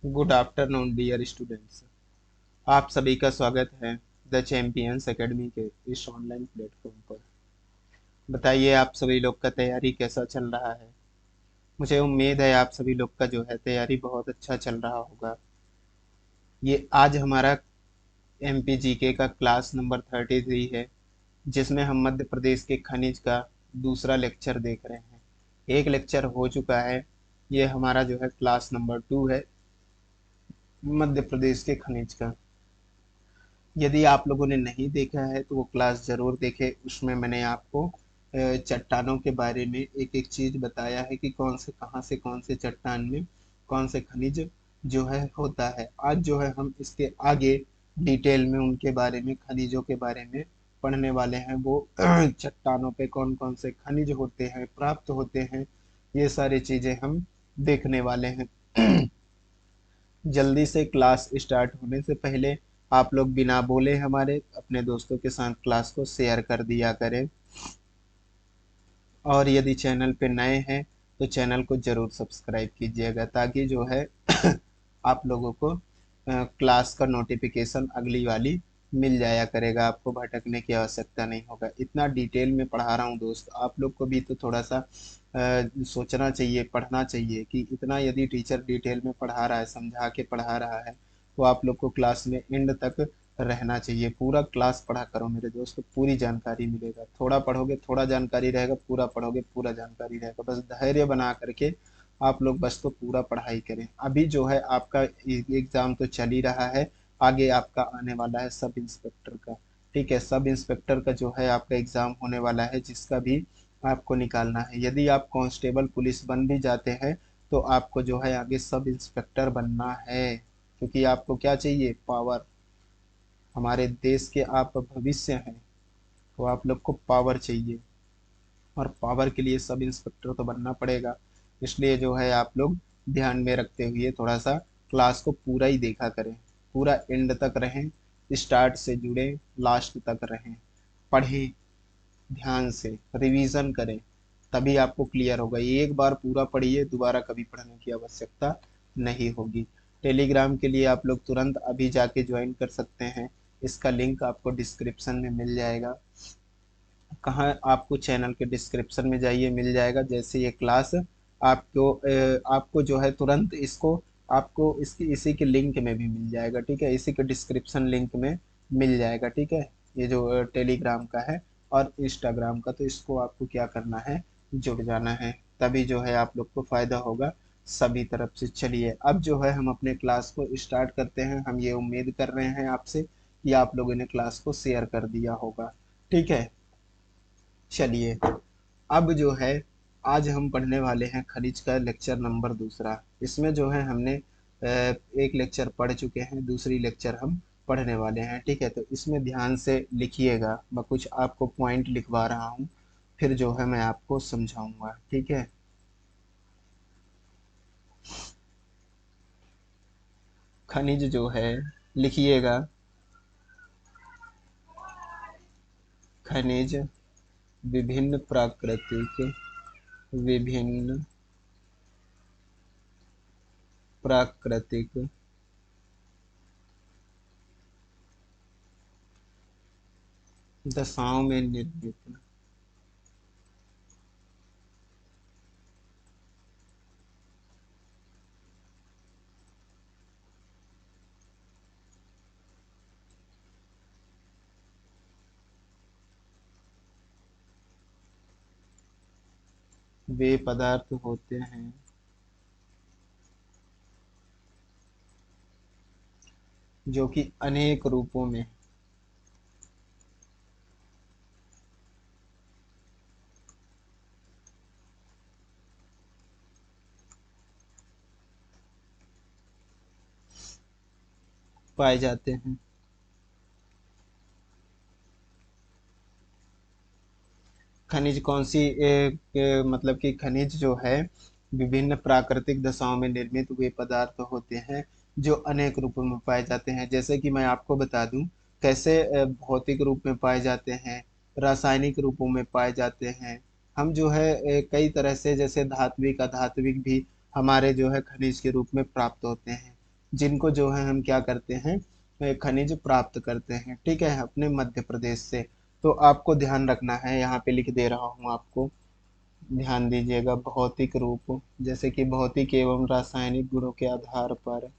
Good afternoon dear students. आप सभी का स्वागत है द चैंपियंस एकेडमी के इस ऑनलाइन प्लेटफॉर्म पर। बताइए आप सभी लोग का तैयारी कैसा चल रहा है। मुझे उम्मीद है आप सभी लोग का जो है तैयारी बहुत अच्छा चल रहा होगा। ये आज हमारा एमपीजीके का क्लास नंबर 33 है, जिसमें हम मध्य प्रदेश के खनिज का दूसरा लेक्चर देख रहे हैं। एक लेक्चर हो चुका है, ये हमारा जो है क्लास नंबर 2 है, मध्य प्रदेश के खनिज का। यदि आप लोगों ने नहीं देखा है तो वो क्लास ज़रूर देखें। उसमें मैंने आपको चट्टानों के बारे में एक एक चीज़ बताया है कि कौन से कहाँ से कौन से चट्टान में कौन से खनिज जो है होता है। आज जो है हम इसके आगे डिटेल में उनके बारे में, खनिजों के बारे में पढ़ने वाले हैं। वो चट्टानों पे कौन कौन से खनिज होते हैं, प्राप्त होते हैं, ये सारी चीज़ें हम देखने वाले हैं। जल्दी से क्लास स्टार्ट होने से पहले आप लोग बिना बोले हमारे अपने दोस्तों के साथ क्लास को शेयर कर दिया करें। और यदि चैनल पे नए हैं तो चैनल को जरूर सब्सक्राइब कीजिएगा, ताकि जो है आप लोगों को क्लास का नोटिफिकेशन अगली वाली मिल जाया करेगा। आपको भटकने की आवश्यकता नहीं होगा। इतना डिटेल में पढ़ा रहा हूँ दोस्त, आप लोग को भी तो थोड़ा सा सोचना चाहिए, पढ़ना चाहिए कि इतना यदि टीचर डिटेल में पढ़ा रहा है, समझा के पढ़ा रहा है, तो आप लोग को क्लास में एंड तक रहना चाहिए। पूरा क्लास पढ़ा करो मेरे दोस्त, पूरी जानकारी मिलेगा। थोड़ा पढ़ोगे थोड़ा जानकारी रहेगा, पूरा पढ़ोगे पूरा जानकारी रहेगा। बस धैर्य बना करके आप लोग बस तो पूरा पढ़ाई करें। अभी जो है आपका एग्जाम तो चल ही रहा है, आगे आपका आने वाला है सब इंस्पेक्टर का। ठीक है, सब इंस्पेक्टर का जो है आपका एग्जाम होने वाला है, जिसका भी आपको निकालना है। यदि आप कांस्टेबल पुलिस बन भी जाते हैं तो आपको जो है आगे सब इंस्पेक्टर बनना है, क्योंकि आपको क्या चाहिए? पावर। हमारे देश के आप भविष्य हैं, तो आप लोग को पावर चाहिए, और पावर के लिए सब इंस्पेक्टर तो बनना पड़ेगा। इसलिए जो है आप लोग ध्यान में रखते हुए थोड़ा सा क्लास को पूरा ही देखा करें, पूरा एंड तक रहें, स्टार्ट से जुड़े लास्ट तक रहें, पढ़ें, ध्यान से रिवीजन करें, तभी आपको क्लियर होगा। एक बार पूरा पढ़िए, दोबारा कभी पढ़ने की आवश्यकता नहीं होगी। टेलीग्राम के लिए आप लोग तुरंत अभी जाके ज्वाइन कर सकते हैं। इसका लिंक आपको डिस्क्रिप्शन में मिल जाएगा। कहाँ? आपको चैनल के डिस्क्रिप्शन में जाइए, मिल जाएगा। जैसे ये क्लास आपको जो है तुरंत इसको आपको इसकी इसी के लिंक में भी मिल जाएगा। ठीक है, इसी के डिस्क्रिप्शन लिंक में मिल जाएगा। ठीक है, ये जो टेलीग्राम का है और इंस्टाग्राम का, तो इसको आपको क्या करना है? जुड़ जाना है, तभी जो है आप लोग को फायदा होगा सभी तरफ से। चलिए अब जो है हम अपने क्लास को स्टार्ट करते हैं। हम ये उम्मीद कर रहे हैं आपसे कि आप लोगों ने क्लास को शेयर कर दिया होगा। ठीक है, चलिए अब जो है आज हम पढ़ने वाले हैं खनिज का लेक्चर नंबर दूसरा। इसमें जो है हमने एक लेक्चर पढ़ चुके हैं, दूसरी लेक्चर हम पढ़ने वाले हैं। ठीक है, तो इसमें ध्यान से लिखिएगा, मैं कुछ आपको पॉइंट लिखवा रहा हूँ, फिर जो है मैं आपको समझाऊंगा। ठीक है, खनिज जो है लिखिएगा। खनिज विभिन्न प्राकृतिक दशाओं में निर्मित वे पदार्थ होते हैं जो कि अनेक रूपों में पाए जाते हैं। खनिज कौन सी मतलब कि खनिज जो है विभिन्न प्राकृतिक दशाओं में निर्मित हुए पदार्थ होते हैं जो अनेक रूपों में पाए जाते हैं। जैसे कि मैं आपको बता दूं कैसे भौतिक रूप में पाए जाते हैं, रासायनिक रूपों में पाए जाते हैं। हम जो है कई तरह से, जैसे धात्विक अधात्विक भी हमारे जो है खनिज के रूप में प्राप्त होते हैं। जिनको जो है हम क्या करते हैं, खनिज प्राप्त करते हैं, ठीक है, अपने मध्य प्रदेश से। तो आपको ध्यान रखना है, यहाँ पे लिख दे रहा हूँ आपको, ध्यान दीजिएगा। भौतिक रूप, जैसे कि भौतिक एवं रासायनिक गुणों के आधार पर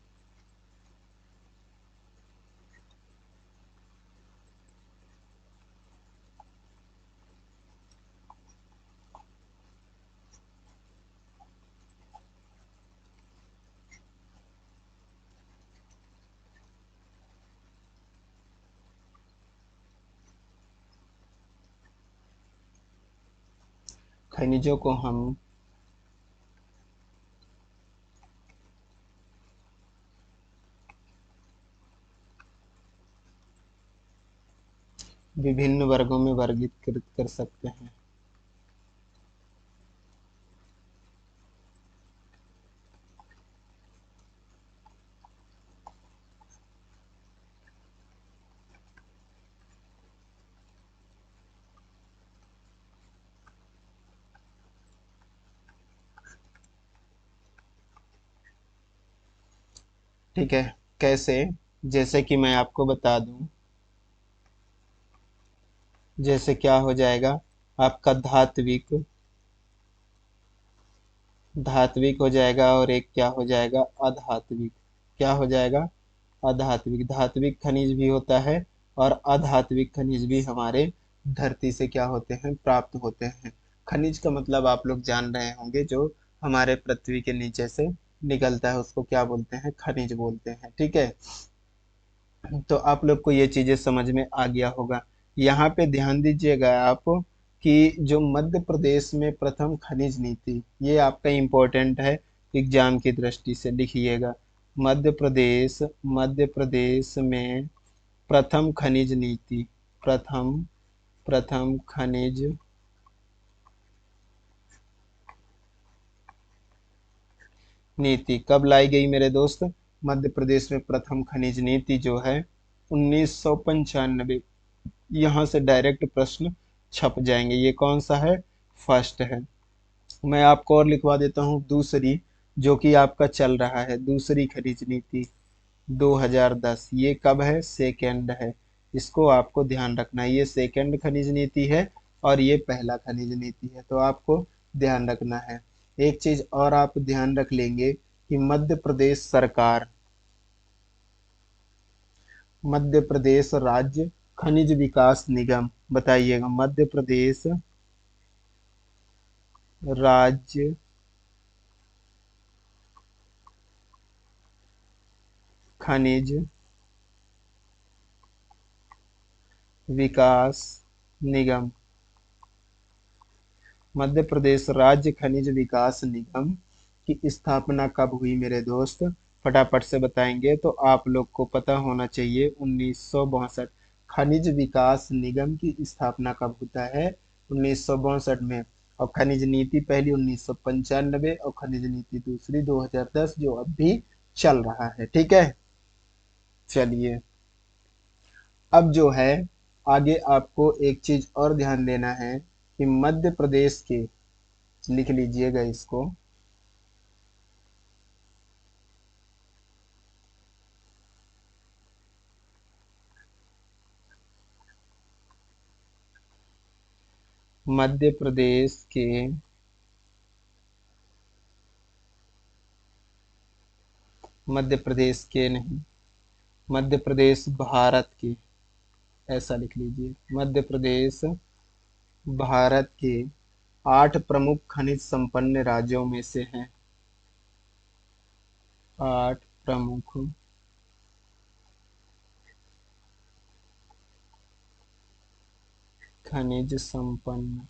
खनिजों को हम विभिन्न वर्गों में वर्गीकृत कर सकते हैं। ठीक है, कैसे? जैसे कि मैं आपको बता दूं, जैसे क्या हो जाएगा आपका धात्विक, धात्विक हो जाएगा, और एक क्या हो जाएगा, अधात्विक। क्या हो जाएगा? अधात्विक। धात्विक खनिज भी होता है और अधात्विक खनिज भी हमारे धरती से क्या होते हैं, प्राप्त होते हैं। खनिज का मतलब आप लोग जान रहे होंगे, जो हमारे पृथ्वी के नीचे से निकलता है उसको क्या बोलते हैं, खनिज बोलते हैं, ठीक है। तो आप लोग को ये चीजें समझ में आ गया होगा। यहाँ पे ध्यान दीजिएगा आप, कि जो मध्य प्रदेश में प्रथम खनिज नीति, ये आपका इम्पोर्टेंट है, एग्जाम की दृष्टि से लिखिएगा। मध्य प्रदेश में प्रथम खनिज नीति, प्रथम प्रथम खनिज नीति कब लाई गई मेरे दोस्त? मध्य प्रदेश में प्रथम खनिज नीति जो है 1995। यहाँ से डायरेक्ट प्रश्न छप जाएंगे। ये कौन सा है? फर्स्ट है। मैं आपको और लिखवा देता हूँ दूसरी, जो कि आपका चल रहा है, दूसरी खनिज नीति 2010। ये कब है? सेकेंड है। इसको आपको ध्यान रखना है, ये सेकेंड खनिज नीति है और ये पहला खनिज नीति है, तो आपको ध्यान रखना है। एक चीज और आप ध्यान रख लेंगे कि मध्य प्रदेश राज्य खनिज विकास निगम, बताइएगा, मध्य प्रदेश राज्य खनिज विकास निगम, मध्य प्रदेश राज्य खनिज विकास निगम की स्थापना कब हुई मेरे दोस्त? फटाफट से बताएंगे तो आप लोग को पता होना चाहिए, 1962। खनिज विकास निगम की स्थापना कब होता है? 1962 में। और खनिज नीति पहली 1995 और खनिज नीति दूसरी 2010, जो अब भी चल रहा है, ठीक है। चलिए, अब जो है आगे आपको एक चीज और ध्यान देना है कि मध्य प्रदेश के, लिख लीजिएगा इसको, मध्य प्रदेश के मध्य प्रदेश के नहीं, मध्य प्रदेश भारत के, ऐसा लिख लीजिए, मध्य प्रदेश भारत के 8 प्रमुख खनिज संपन्न राज्यों में से है। 8 प्रमुख खनिज संपन्न,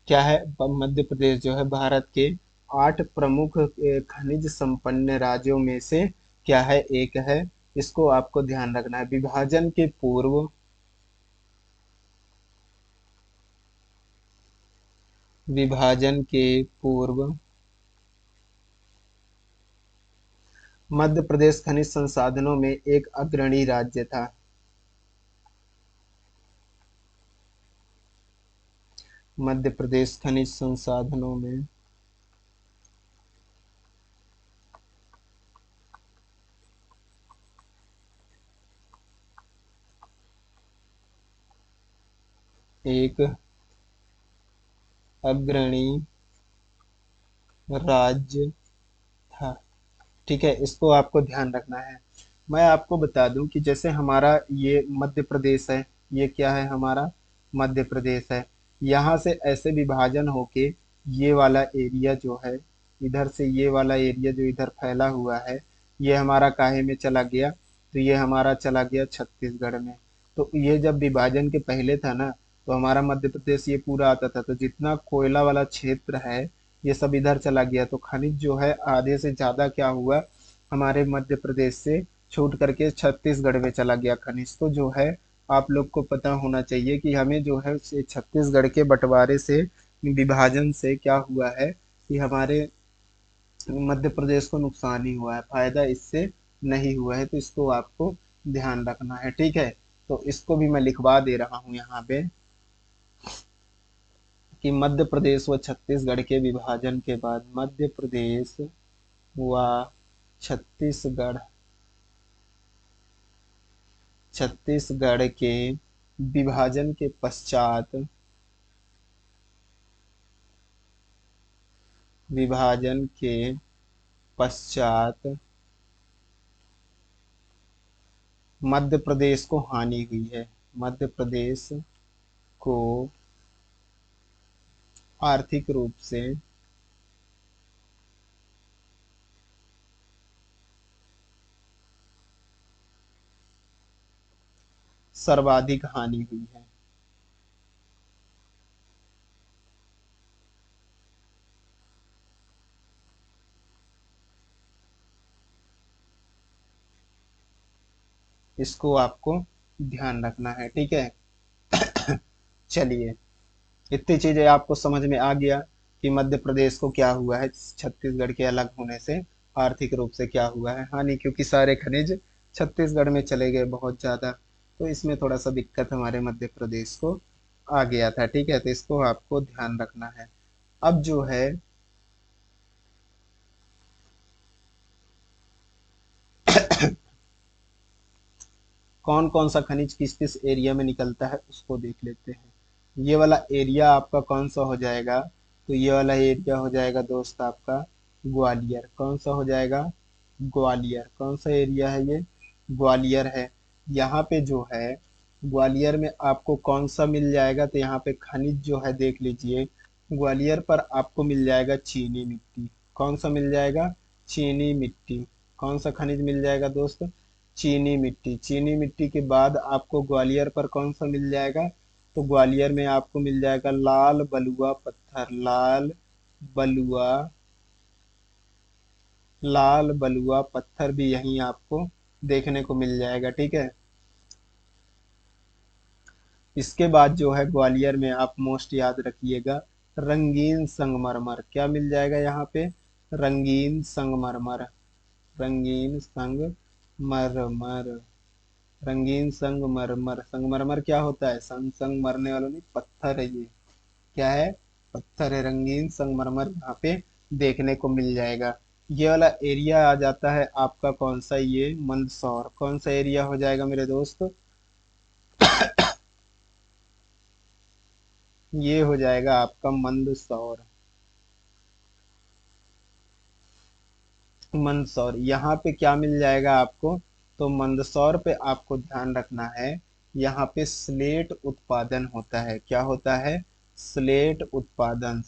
क्या है? मध्य प्रदेश जो है भारत के 8 प्रमुख खनिज संपन्न राज्यों में से क्या है, एक है। इसको आपको ध्यान रखना है। विभाजन के पूर्व मध्य प्रदेश खनिज संसाधनों में एक अग्रणी राज्य था। मध्य प्रदेश खनिज संसाधनों में एक अग्रणी राज्य था। ठीक है, इसको आपको ध्यान रखना है। मैं आपको बता दूं कि जैसे हमारा ये मध्य प्रदेश है, ये क्या है हमारा मध्य प्रदेश है। यहाँ से ऐसे विभाजन होके ये वाला एरिया जो है, इधर से ये वाला एरिया जो इधर फैला हुआ है, ये हमारा काहे में चला गया, तो ये हमारा चला गया छत्तीसगढ़ में। तो ये जब विभाजन के पहले था ना, तो हमारा मध्य प्रदेश ये पूरा आता था। तो जितना कोयला वाला क्षेत्र है ये सब इधर चला गया। तो खनिज जो है आधे से ज्यादा क्या हुआ, हमारे मध्य प्रदेश से छूट करके छत्तीसगढ़ में चला गया खनिज। तो जो है आप लोग को पता होना चाहिए कि हमें जो है से छत्तीसगढ़ के बंटवारे से, विभाजन से क्या हुआ है कि हमारे मध्य प्रदेश को नुकसान ही हुआ है, फायदा इससे नहीं हुआ है। तो इसको आपको ध्यान रखना है, ठीक है। तो इसको भी मैं लिखवा दे रहा हूँ यहाँ पे कि मध्य प्रदेश व छत्तीसगढ़ के विभाजन के बाद, मध्य प्रदेश व छत्तीसगढ़ छत्तीसगढ़ के विभाजन के पश्चात, विभाजन के पश्चात मध्य प्रदेश को हानि हुई है। मध्य प्रदेश को आर्थिक रूप से सर्वाधिक हानि हुई है। इसको आपको ध्यान रखना है, ठीक है। चलिए, इतनी चीजें आपको समझ में आ गया कि मध्य प्रदेश को क्या हुआ है छत्तीसगढ़ के अलग होने से, आर्थिक रूप से क्या हुआ है हानि, क्योंकि सारे खनिज छत्तीसगढ़ में चले गए बहुत ज्यादा। तो इसमें थोड़ा सा दिक्कत हमारे मध्य प्रदेश को आ गया था, ठीक है। तो इसको आपको ध्यान रखना है। अब जो है कौन कौन सा खनिज किस किस एरिया में निकलता है उसको देख लेते हैं। ये वाला एरिया आपका कौन सा हो जाएगा, तो ये वाला एरिया हो जाएगा दोस्त आपका ग्वालियर। कौन सा हो जाएगा, ग्वालियर। कौन सा एरिया है ये, ग्वालियर है। यहाँ पे जो है ग्वालियर में आपको कौन सा मिल जाएगा, तो यहाँ पे खनिज जो है देख लीजिए, ग्वालियर पर आपको मिल जाएगा चीनी मिट्टी। कौन सा मिल जाएगा, चीनी मिट्टी। कौन सा खनिज मिल जाएगा दोस्त, चीनी मिट्टी। चीनी मिट्टी के बाद आपको ग्वालियर पर कौन सा मिल जाएगा, तो ग्वालियर में आपको मिल जाएगा लाल बलुआ पत्थर। बलुआ लाल बलुआ पत्थर भी यहीं आपको देखने को मिल जाएगा, ठीक है। इसके बाद जो है ग्वालियर में आप मोस्ट याद रखिएगा रंगीन संगमरमर। क्या मिल जाएगा यहाँ पे, रंगीन संगमरमर। रंगीन संगमरमर। रंगीन संगमरमर। संगमरमर क्या होता है, संग संग मरने वाला नहीं, पत्थर है ये। क्या है, पत्थर है। रंगीन संगमरमर यहाँ पे देखने को मिल जाएगा। ये वाला एरिया आ जाता है आपका कौन सा, ये मंदसौर। कौन सा एरिया हो जाएगा मेरे दोस्त, ये हो जाएगा आपका मंदसौर। मंदसौर यहाँ पे क्या मिल जाएगा आपको, तो मंदसौर पे आपको ध्यान रखना है, यहाँ पे स्लेट उत्पादन होता है। क्या होता है, स्लेट उत्पादन।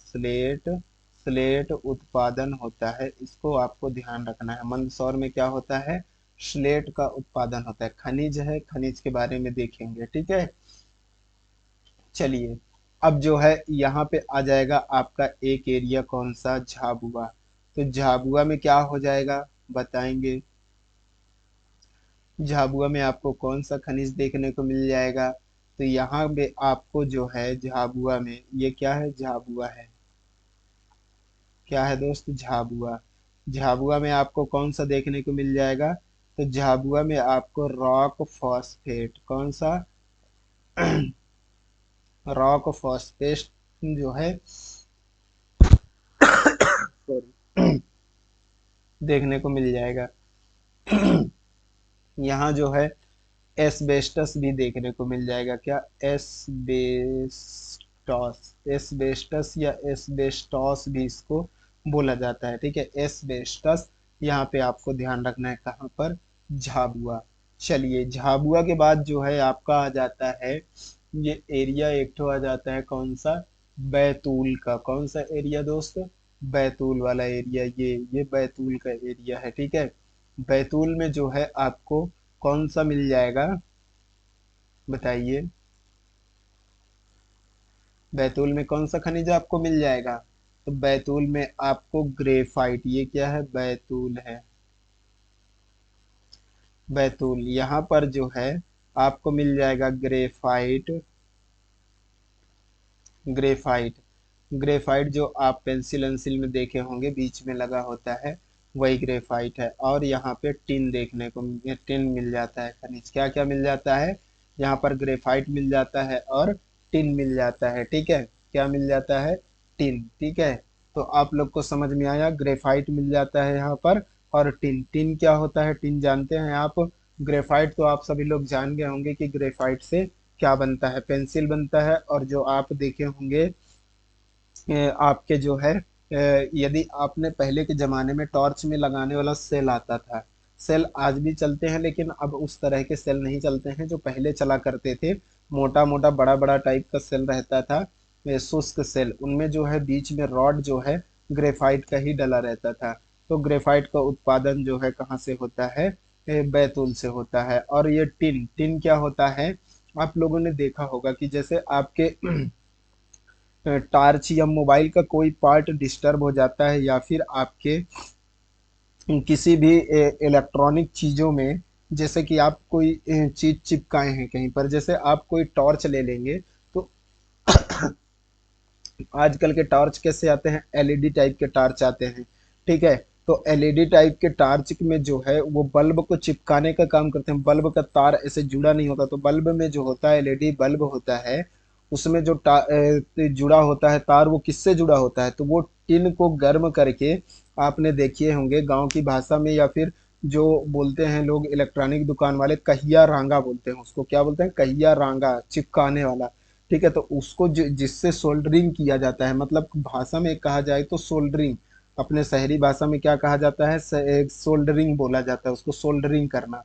स्लेट उत्पादन होता है, इसको आपको ध्यान रखना है। मंदसौर में क्या होता है, स्लेट का उत्पादन होता है। खनिज है, खनिज के बारे में देखेंगे, ठीक है। चलिए, अब जो है यहाँ पे आ जाएगा आपका एक एरिया कौन सा, झाबुआ। तो झाबुआ में क्या हो जाएगा बताएंगे। झाबुआ में आपको कौन सा खनिज देखने को मिल जाएगा, तो यहाँ पे आपको जो है झाबुआ में, ये क्या है, झाबुआ है। क्या है दोस्त, झाबुआ। झाबुआ में आपको कौन सा देखने को मिल जाएगा, तो झाबुआ में आपको रॉक फॉस्फेट। कौन सा, रॉक फॉस्फेट। जो है sorry, देखने को मिल जाएगा। यहाँ जो है एस्बेस्टस भी देखने को मिल जाएगा। क्या? एस्बेस्टॉस, एस्बेस्टस या एस्बेस्टॉस भी इसको बोला जाता है। ठीक है, एस्बेस्टस। यहाँ पे आपको ध्यान रखना है कहाँ पर? झाबुआ। चलिए, झाबुआ के बाद जो है आपका आ जाता है ये एरिया, एक तो आ जाता है कौन सा? बैतूल का। कौन सा एरिया दोस्त? बैतूल वाला एरिया। ये बैतूल का एरिया है। ठीक है, बैतूल में जो है आपको कौन सा मिल जाएगा? बताइए, बैतूल में कौन सा खनिज आपको मिल जाएगा? तो बैतूल में आपको ग्रेफाइट, ये क्या है? बैतूल है। बैतूल, यहाँ पर जो है आपको मिल जाएगा ग्रेफाइट। ग्रेफाइट, ग्रेफाइट जो आप पेंसिल वेंसिल में देखे होंगे बीच में लगा होता है, वही ग्रेफाइट है। और यहाँ पे टिन देखने को टिन मिल जाता है खनिज। क्या क्या मिल जाता है? यहाँ पर ग्रेफाइट मिल जाता है और टिन मिल जाता है। ठीक है, क्या मिल जाता है? टिन। ठीक है, तो आप लोग को समझ में आया, ग्रेफाइट मिल जाता है यहाँ पर। और टिन, टिन क्या होता है? टिन जानते हैं आप? ग्रेफाइट तो आप सभी लोग जान गए होंगे कि ग्रेफाइट से क्या बनता है? पेंसिल बनता है। और जो आप देखे होंगे आपके जो है यदि आपने पहले के जमाने में टॉर्च में लगाने वाला सेल आता था, सेल आज भी चलते हैं लेकिन अब उस तरह के सेल नहीं चलते हैं जो पहले चला करते थे। मोटा मोटा बड़ा बड़ा टाइप का सेल रहता था, शुष्क सेल। उनमें जो है बीच में रॉड जो है ग्रेफाइट का ही डला रहता था। तो ग्रेफाइट का उत्पादन जो है कहाँ से होता है? बैतूल से होता है। और ये टिन, टिन क्या होता है? आप लोगों ने देखा होगा कि जैसे आपके टॉर्च या मोबाइल का कोई पार्ट डिस्टर्ब हो जाता है, या फिर आपके किसी भी इलेक्ट्रॉनिक चीजों में, जैसे कि आप कोई चीज चिपकाए हैं कहीं पर, जैसे आप कोई टॉर्च ले लेंगे तो आजकल के टॉर्च कैसे आते हैं? एलईडी टाइप के टॉर्च आते हैं। ठीक है, तो एलईडी टाइप के टॉर्च में जो है वो बल्ब को चिपकाने का काम करते हैं। बल्ब का तार ऐसे जुड़ा नहीं होता, तो बल्ब में जो होता है, एलईडी बल्ब होता है, उसमें जो जुड़ा होता है तार, वो किससे जुड़ा होता है? तो वो टिन को गर्म करके, आपने देखे होंगे गांव की भाषा में, या फिर जो बोलते हैं लोग इलेक्ट्रॉनिक दुकान वाले, कहिया रांगा बोलते हैं उसको। क्या बोलते हैं? कहिया रांगा, चिपकाने वाला। ठीक है, तो उसको जिससे सोल्डरिंग किया जाता है, मतलब भाषा में कहा जाए तो सोल्डरिंग, अपने शहरी भाषा में क्या कहा जाता है? सोल्डरिंग बोला जाता है उसको, सोल्डरिंग करना।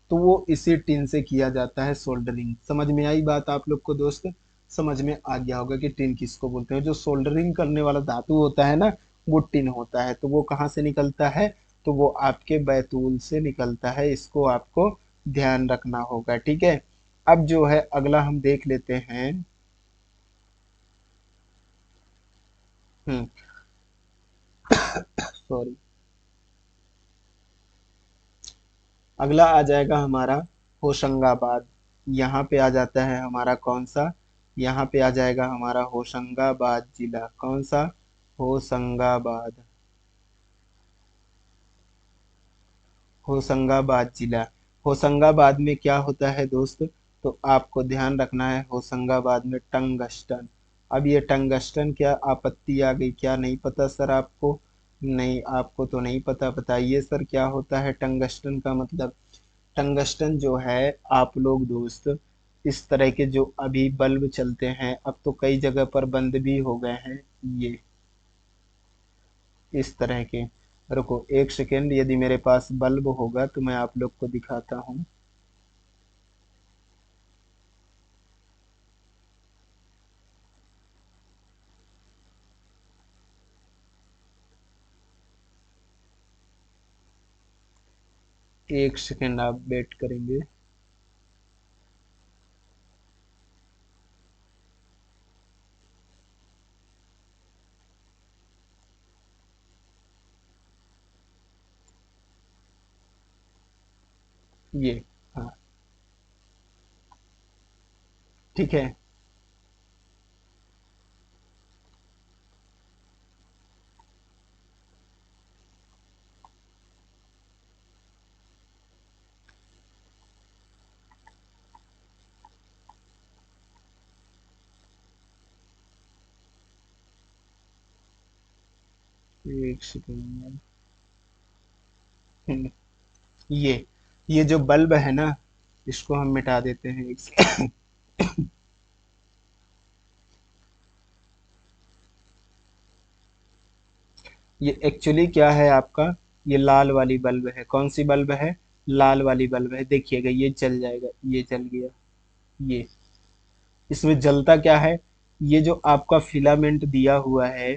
तो वो इसी टिन से किया जाता है सोल्डरिंग। समझ में आई बात आप लोग को दोस्त? समझ में आ गया होगा कि टिन किसको बोलते हैं। जो सोल्डरिंग करने वाला धातु होता है ना, वो टिन होता है। तो वो कहाँ से निकलता है? तो वो आपके बैतूल से निकलता है। इसको आपको ध्यान रखना होगा। ठीक है, अब जो है अगला हम देख लेते हैं। हम्म, सॉरी। अगला आ जाएगा हमारा होशंगाबाद। यहाँ पे आ जाता है हमारा कौन सा? यहाँ पे आ जाएगा हमारा होशंगाबाद जिला। कौन सा? होशंगाबाद। होशंगाबाद जिला। होशंगाबाद में क्या होता है दोस्त? तो आपको ध्यान रखना है, होशंगाबाद में टंगस्टन। अब ये टंगस्टन, क्या आपत्ति आ गई? क्या नहीं पता सर आपको? नहीं, आपको तो नहीं पता। बताइए सर, क्या होता है टंगस्टन का मतलब? टंगस्टन जो है, आप लोग दोस्त, इस तरह के जो अभी बल्ब चलते हैं, अब तो कई जगह पर बंद भी हो गए हैं, ये इस तरह के। रुको एक सेकेंड, यदि मेरे पास बल्ब होगा तो मैं आप लोग को दिखाता हूँ। एक सेकेंड आप वेट करेंगे। ये, हाँ, ठीक है। एक सेकेंड। हम्म, ये ये जो बल्ब है ना, इसको हम मिटा देते हैं एक से। ये एक्चुअली क्या है आपका, ये लाल वाली बल्ब है। कौन सी बल्ब है? लाल वाली बल्ब है। देखिएगा ये जल जाएगा, ये जल गया। ये इसमें जलता क्या है, ये जो आपका फिलामेंट दिया हुआ है,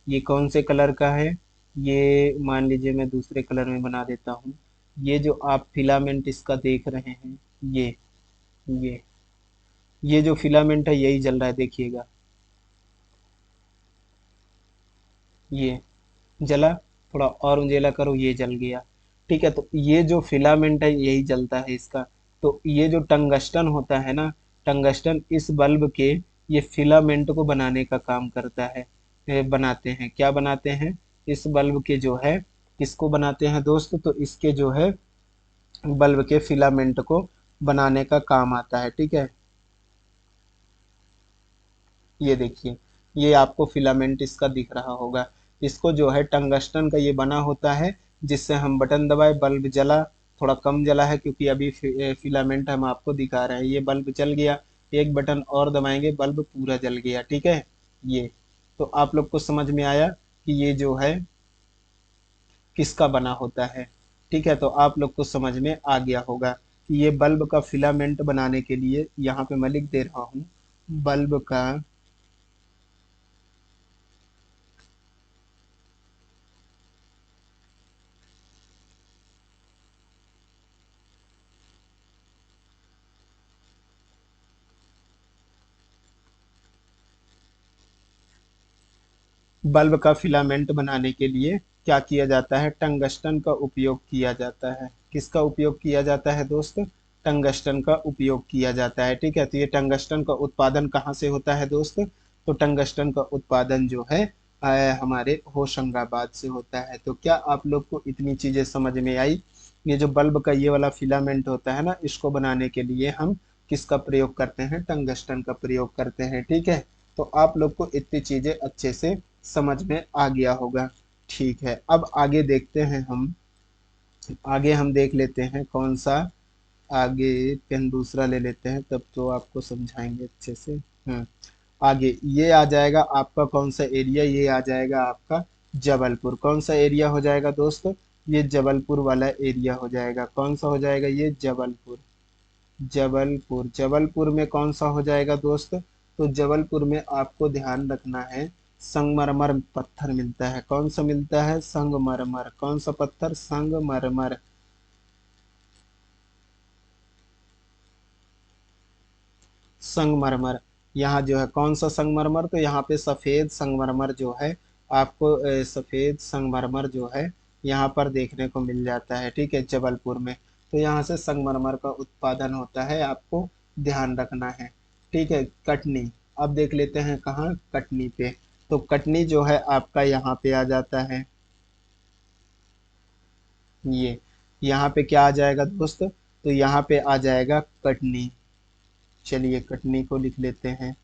ये कौन से कलर का है? ये मान लीजिए मैं दूसरे कलर में बना देता हूँ। ये जो आप फिलामेंट इसका देख रहे हैं, ये ये जो फिलामेंट है यही जल रहा है, देखिएगा। ये जला, थोड़ा और उंजेला करो, ये जल गया। ठीक है, तो ये जो फिलामेंट है यही जलता है इसका। तो ये जो टंगस्टन होता है ना, टंगस्टन इस बल्ब के ये फिलामेंट को बनाने का काम करता है। बनाते हैं, क्या बनाते हैं? इस बल्ब के जो है, किसको बनाते हैं दोस्त? तो इसके जो है बल्ब के फिलामेंट को बनाने का काम आता है। ठीक है, ये देखिए, ये आपको फिलामेंट इसका दिख रहा होगा। इसको जो है टंगस्टन का ये बना होता है, जिससे हम बटन दबाए बल्ब जला। थोड़ा कम जला है क्योंकि अभी फिलामेंट हम आपको दिखा रहे हैं। ये बल्ब जल गया, एक बटन और दबाएंगे बल्ब पूरा जल गया। ठीक है, ये तो आप लोग को समझ में आया कि ये जो है किसका बना होता है। ठीक है, तो आप लोग को समझ में आ गया होगा कि ये बल्ब का फिलामेंट बनाने के लिए, यहाँ पे मैं लिख दे रहा हूँ, बल्ब का बल्ब का फिलामेंट बनाने के लिए क्या किया जाता है? टंगस्टन का उपयोग किया जाता है। किसका उपयोग किया जाता है दोस्त? टंगस्टन का उपयोग किया जाता है। ठीक है, तो ये टंगस्टन का उत्पादन कहाँ से होता है दोस्त? तो टंगस्टन का उत्पादन जो है हमारे होशंगाबाद से होता है। तो क्या आप लोग को इतनी चीजें समझ में आई? ये जो बल्ब का ये वाला फिलामेंट होता है ना, इसको बनाने के लिए हम किसका प्रयोग करते हैं? टंगस्टन का प्रयोग करते हैं। ठीक है, तो आप लोग को इतनी चीजें अच्छे से समझ में आ गया होगा। ठीक है, अब आगे देखते हैं हम। आगे हम देख लेते हैं कौन सा। आगे पेन दूसरा ले लेते हैं, तब तो आपको समझाएंगे अच्छे से। आगे ये आ जाएगा आपका कौन सा एरिया? ये आ जाएगा आपका जबलपुर। कौन सा एरिया हो जाएगा दोस्त? ये जबलपुर वाला एरिया हो जाएगा। कौन सा हो जाएगा? ये जबलपुर। जबलपुर, जबलपुर में कौन सा हो जाएगा दोस्त? तो जबलपुर में आपको ध्यान रखना है, संगमरमर पत्थर मिलता है। कौन सा मिलता है? संगमरमर। कौन सा पत्थर? संगमरमर। संगमरमर, यहाँ जो है कौन सा संगमरमर? तो यहाँ पे सफेद संगमरमर जो है आपको, सफेद संगमरमर जो है यहाँ पर देखने को मिल जाता है। ठीक है, जबलपुर में। तो यहाँ से संगमरमर का उत्पादन होता है, आपको ध्यान रखना है। ठीक है, कटनी। अब देख लेते हैं कहाँ, कटनी पे। तो कटनी जो है आपका यहाँ पे आ जाता है। ये यहाँ पे क्या आ जाएगा दोस्त? तो यहाँ पे आ जाएगा कटनी। चलिए कटनी को लिख लेते हैं,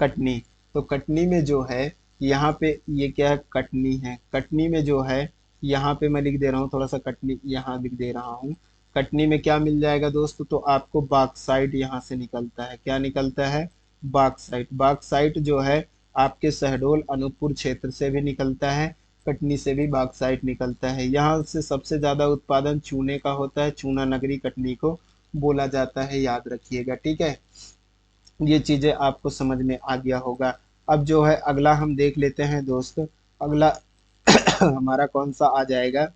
कटनी। तो कटनी में जो है, यहाँ पे ये क्या है? कटनी है। कटनी में जो है, यहाँ पे मैं लिख दे रहा हूँ थोड़ा सा, कटनी यहाँ लिख दे रहा हूँ। कटनी में क्या मिल जाएगा दोस्त? तो आपको बाक्साइट यहाँ से निकलता है। क्या निकलता है? बाक्साइट। बाक्साइट जो है आपके शहडोल अनूपपुर क्षेत्र से भी निकलता है, कटनी से भी बाक्साइट निकलता है। यहाँ से सबसे ज्यादा उत्पादन चूने का होता है। चूना नगरी कटनी को बोला जाता है, याद रखिएगा। ठीक है, ये चीजें आपको समझ में आ गया होगा। अब जो है अगला हम देख लेते हैं दोस्त। अगला हमारा कौन सा आ जाएगा?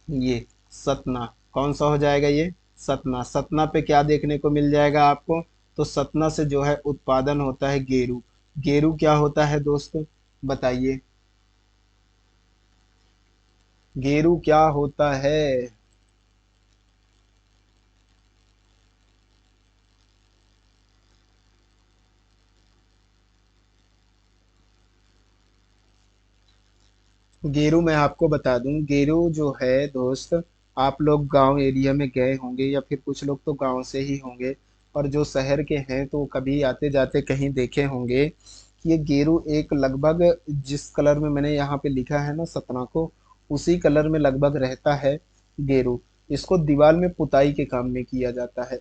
ये सतना। कौन सा हो जाएगा? ये सतना। सतना पे क्या देखने को मिल जाएगा आपको? तो सतना से जो है उत्पादन होता है गेरू। गेरू क्या होता है दोस्त? बताइए, गेरू क्या होता है? गेरू मैं आपको बता दूं, गेरू जो है दोस्त, आप लोग गांव एरिया में गए होंगे या फिर कुछ लोग तो गांव से ही होंगे, और जो शहर के हैं तो कभी आते जाते कहीं देखे होंगे ये गेरू एक लगभग जिस कलर में मैंने यहाँ पे लिखा है ना सतना को, उसी कलर में लगभग रहता है गेरू। इसको दीवार में पुताई के काम में किया जाता है।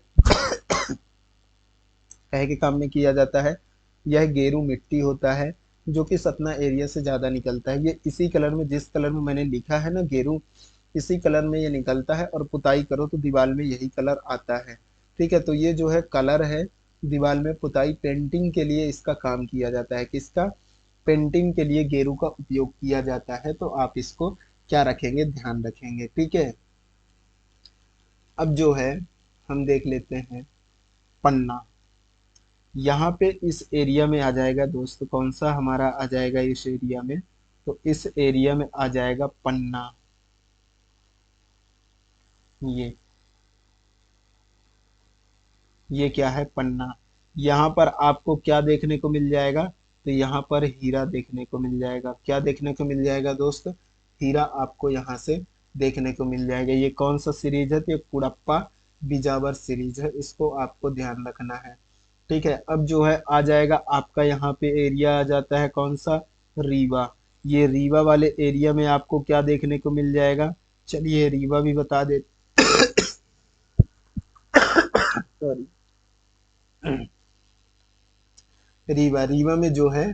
कहे के काम में किया जाता है। यह गेरू मिट्टी होता है जो कि सतना एरिया से ज़्यादा निकलता है। ये इसी कलर में, जिस कलर में मैंने लिखा है ना गेरू, इसी कलर में ये निकलता है, और पुताई करो तो दीवार में यही कलर आता है। ठीक है, तो ये जो है कलर है, दीवार में पुताई पेंटिंग के लिए इसका काम किया जाता है। किसका? पेंटिंग के लिए गेरू का उपयोग किया जाता है। तो आप इसको क्या रखेंगे, ध्यान रखेंगे। ठीक है, अब जो है हम देख लेते हैं पन्ना। यहाँ पे इस एरिया में आ जाएगा दोस्त, कौन सा हमारा आ जाएगा इस एरिया में, तो इस एरिया में आ जाएगा पन्ना। ये ये क्या है? पन्ना। यहाँ पर आपको क्या देखने को मिल जाएगा? तो यहाँ पर हीरा देखने को मिल जाएगा। क्या देखने को मिल जाएगा दोस्त? हीरा आपको यहाँ से देखने को मिल जाएगा। ये कौन सा सीरीज है? तो ये कुड़प्पा बिजावर सीरीज है, इसको आपको ध्यान रखना है। ठीक है, अब जो है आ जाएगा आपका यहाँ पे एरिया आ जाता है कौन सा? रीवा। ये रीवा वाले एरिया में आपको क्या देखने को मिल जाएगा? चलिए रीवा भी बता दे। सॉरी, रीवा, रीवा में जो है,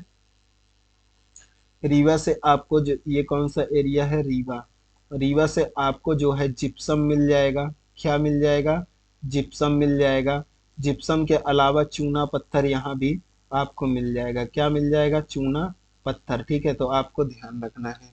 रीवा से आपको जो ये कौन सा एरिया है? रीवा। रीवा से आपको जो है जिप्सम मिल जाएगा। क्या मिल जाएगा? जिप्सम मिल जाएगा। जिप्सम के अलावा चूना पत्थर यहाँ भी आपको मिल जाएगा। क्या मिल जाएगा? चूना पत्थर। ठीक है, तो आपको ध्यान रखना है,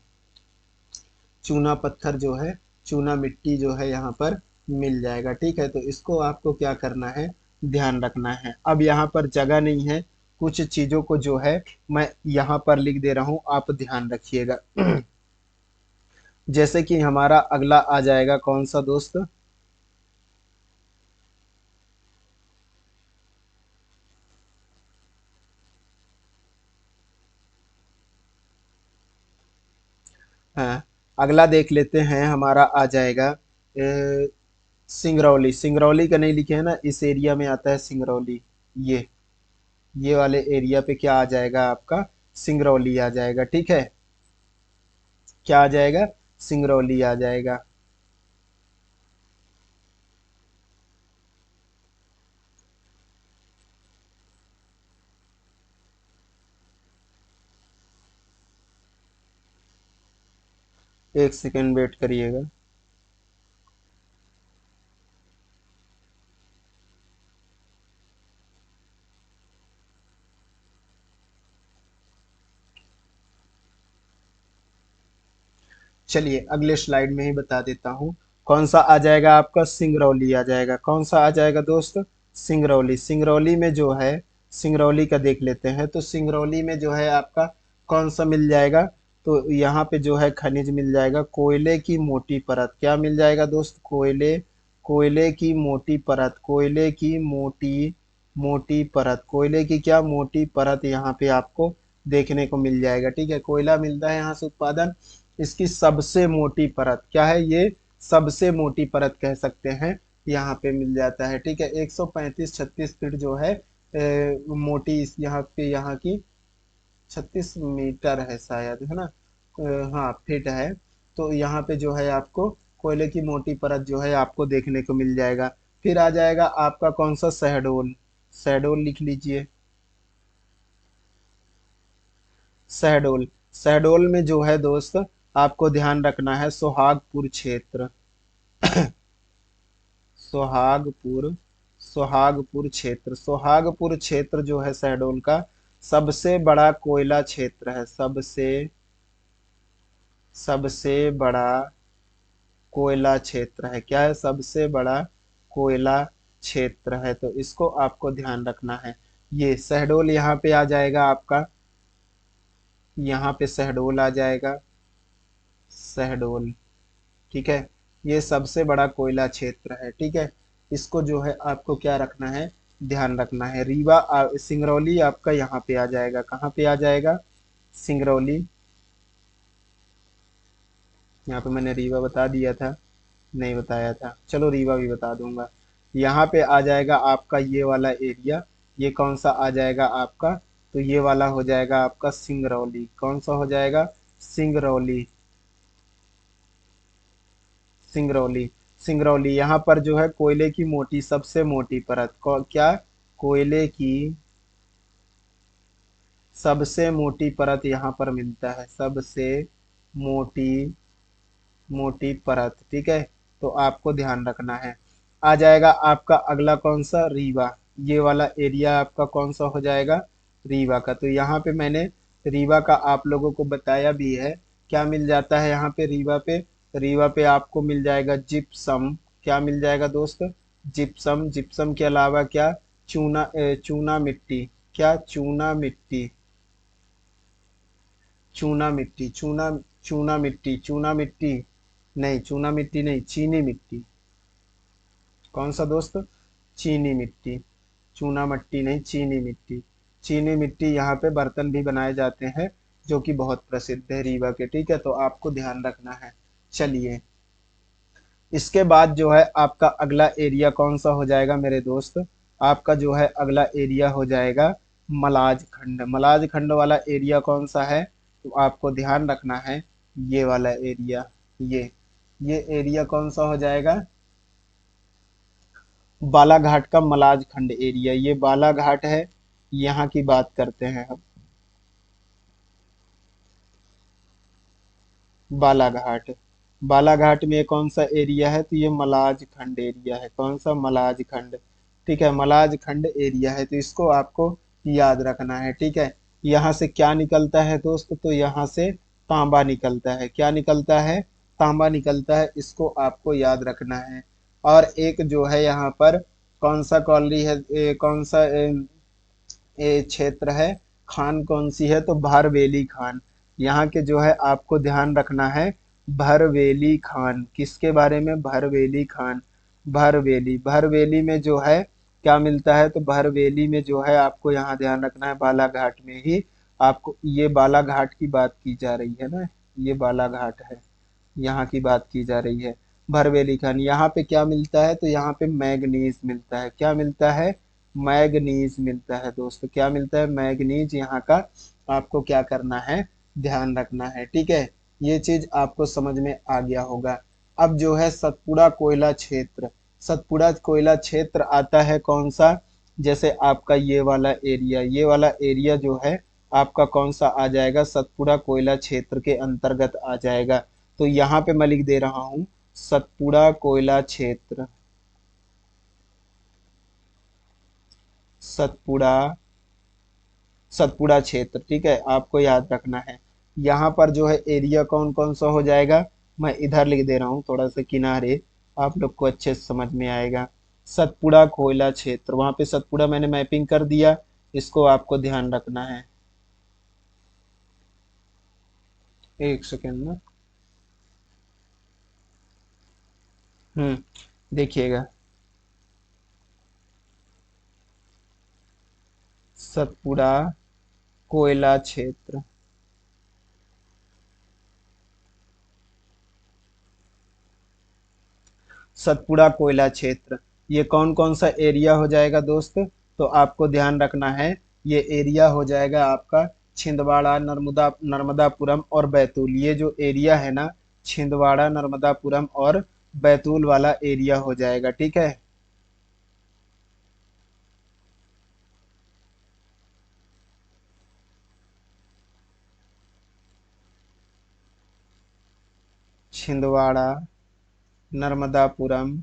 चूना पत्थर जो है, चूना मिट्टी जो है यहाँ पर मिल जाएगा। ठीक है, तो इसको आपको क्या करना है, ध्यान रखना है। अब यहाँ पर जगह नहीं है, कुछ चीज़ों को जो है मैं यहाँ पर लिख दे रहा हूँ, आप ध्यान रखिएगा। जैसे कि हमारा अगला आ जाएगा कौन सा दोस्त? हाँ, अगला देख लेते हैं, हमारा आ जाएगा सिंगरौली। सिंगरौली का नहीं लिखे है ना, इस एरिया में आता है सिंगरौली। ये ये वाले एरिया पे क्या आ जाएगा आपका? सिंगरौली आ जाएगा। ठीक है, क्या आ जाएगा? सिंगरौली आ जाएगा। एक सेकेंड वेट करिएगा। चलिए अगले स्लाइड में ही बता देता हूँ। कौन सा आ जाएगा आपका? सिंगरौली आ जाएगा। कौन सा आ जाएगा दोस्त? सिंगरौली। सिंगरौली में जो है, सिंगरौली का देख लेते हैं, तो सिंगरौली में जो है आपका कौन सा मिल जाएगा? तो यहाँ पे जो है खनिज मिल जाएगा, कोयले की मोटी परत। क्या मिल जाएगा दोस्त? कोयले, कोयले की मोटी परत, कोयले की मोटी मोटी परत, कोयले की क्या? मोटी परत यहाँ पे आपको देखने को मिल जाएगा। ठीक है, कोयला मिलता है यहाँ से उत्पादन। इसकी सबसे मोटी परत क्या है? ये सबसे मोटी परत कह सकते हैं, यहाँ पे मिल जाता है। ठीक है, 135-36 फीट जो है मोटी इस यहाँ की 36 मीटर है शायद, है ना? हाँ, फीट है। तो यहाँ पे जो है आपको कोयले की मोटी परत जो है आपको देखने को मिल जाएगा। फिर आ जाएगा आपका कौन सा? शहडोल। शहडोल लिख लीजिए। शहडोल। शहडोल में जो है दोस्त, आपको ध्यान रखना है, सोहागपुर क्षेत्र। सोहागपुर, सोहागपुर क्षेत्र, सोहागपुर क्षेत्र जो है शहडोल का सबसे बड़ा कोयला क्षेत्र है। सबसे सबसे बड़ा कोयला क्षेत्र है। क्या है? सबसे बड़ा कोयला क्षेत्र है। तो इसको आपको ध्यान रखना है। ये शहडोल यहाँ पे आ जाएगा आपका, यहाँ पे शहडोल आ जाएगा, शहडोल। ठीक है, ये सबसे बड़ा कोयला क्षेत्र है। ठीक है, इसको जो है आपको क्या रखना है, ध्यान रखना है। रीवा सिंगरौली आपका यहाँ पे आ जाएगा। कहाँ पे आ जाएगा? सिंगरौली। यहाँ पे मैंने रीवा बता दिया था, नहीं बताया था, चलो रीवा भी बता दूंगा। यहाँ पे आ जाएगा आपका ये वाला एरिया। ये कौन सा आ जाएगा आपका? तो ये वाला हो जाएगा आपका सिंगरौली। कौन सा हो जाएगा? सिंगरौली। सिंगरौली। सिंगरौली यहाँ पर जो है कोयले की मोटी, सबसे मोटी परत क्या? कोयले की सबसे मोटी परत यहाँ पर मिलता है, सबसे मोटी, मोटी परत। ठीक है, तो आपको ध्यान रखना है। आ जाएगा आपका अगला कौन सा? रीवा। ये वाला एरिया आपका कौन सा हो जाएगा? रीवा का। तो यहाँ पे मैंने रीवा का आप लोगों को बताया भी है। क्या मिल जाता है यहाँ पे रीवा पे? रीवा पे आपको मिल जाएगा जिप्सम। क्या मिल जाएगा दोस्त? जिप्सम। जिप्सम के अलावा क्या? चूना मिट्टी। क्या? चूना मिट्टी। चूना मिट्टी। चूना मिट्टी। चूना मिट्टी नहीं, चूना मिट्टी नहीं, चीनी मिट्टी। कौन सा दोस्त? चीनी मिट्टी। चूना मिट्टी नहीं, चीनी मिट्टी। चीनी मिट्टी यहाँ पे बर्तन भी बनाए जाते हैं, जो कि बहुत प्रसिद्ध है रीवा के। ठीक है, तो आपको ध्यान रखना है। चलिए, इसके बाद जो है आपका अगला एरिया कौन सा हो जाएगा मेरे दोस्त? आपका जो है अगला एरिया हो जाएगा मलाज खंड। मलाज खंड वाला एरिया कौन सा है? तो आपको ध्यान रखना है, ये वाला एरिया। ये एरिया कौन सा हो जाएगा? बालाघाट का मलाज खंड एरिया। ये बालाघाट है, यहाँ की बात करते हैं हम। बालाघाट। बालाघाट में कौन सा एरिया है? तो ये मलाज खंड एरिया है। कौन सा? मलाज खंड। ठीक है, मलाज खंड एरिया है, तो इसको आपको याद रखना है। ठीक है, यहाँ से क्या निकलता है दोस्त? तो यहाँ से तांबा निकलता है। क्या निकलता है? तांबा निकलता है। इसको आपको याद रखना है। और एक जो है यहाँ पर कौन सा कॉलोनी है, कौन सा ये क्षेत्र है, खान कौन सी है? तो भरवेली खान। यहाँ के जो है आपको ध्यान रखना है, भरवेली खान। किसके बारे में? भरवेली खान। भरवेली। भरवेली में जो है क्या मिलता है? तो भरवेली में जो है आपको यहाँ ध्यान रखना है, बालाघाट में ही आपको, ये बालाघाट की बात की जा रही है ना, ये बालाघाट है, यहाँ की बात की जा रही है। भरवेली खान। यहाँ पे क्या मिलता है? तो यहाँ पे मैग्नीज मिलता है। क्या मिलता है? मैग्नीज मिलता है दोस्तों। क्या मिलता है? मैग्नीज यहाँ का आपको क्या करना है? ध्यान रखना है। ठीक है, ये चीज आपको समझ में आ गया होगा। अब जो है सतपुड़ा कोयला क्षेत्र। सतपुड़ा कोयला क्षेत्र आता है कौन सा? जैसे आपका ये वाला एरिया, ये वाला एरिया जो है आपका कौन सा आ जाएगा? सतपुड़ा कोयला क्षेत्र के अंतर्गत आ जाएगा। तो यहाँ पे मैं लिख दे रहा हूँ, सतपुड़ा कोयला क्षेत्र। सतपुड़ा, सतपुड़ा क्षेत्र। ठीक है, आपको याद रखना है। यहाँ पर जो है एरिया कौन कौन सा हो जाएगा? मैं इधर लिख दे रहा हूँ थोड़ा सा किनारे, आप लोग को अच्छे से समझ में आएगा। सतपुड़ा कोयला क्षेत्र, वहां पे सतपुड़ा मैंने मैपिंग कर दिया, इसको आपको ध्यान रखना है। एक सेकेंड ना। देखिएगा, सतपुड़ा कोयला क्षेत्र। सतपुड़ा कोयला क्षेत्र, ये कौन कौन सा एरिया हो जाएगा दोस्त? तो आपको ध्यान रखना है, ये एरिया हो जाएगा आपका छिंदवाड़ा, नर्मदापुरम और बैतूल। ये जो एरिया है ना, छिंदवाड़ा, नर्मदापुरम और बैतूल वाला एरिया हो जाएगा। ठीक है, छिंदवाड़ा, नर्मदापुरम,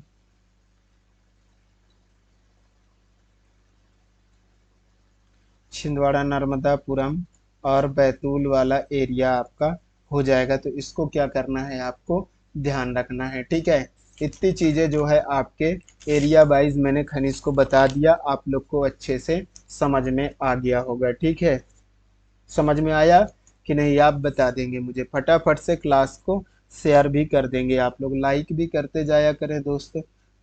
छिंदवाड़ा, नर्मदापुरम और बैतूल वाला एरिया आपका हो जाएगा। तो इसको क्या करना है? आपको ध्यान रखना है। ठीक है, इतनी चीजें जो है आपके एरिया वाइज मैंने खनिज को बता दिया, आप लोग को अच्छे से समझ में आ गया होगा। ठीक है, समझ में आया कि नहीं? आप बता देंगे मुझे फटाफट से, क्लास को शेयर भी कर देंगे, आप लोग लाइक भी करते जाया करें दोस्त।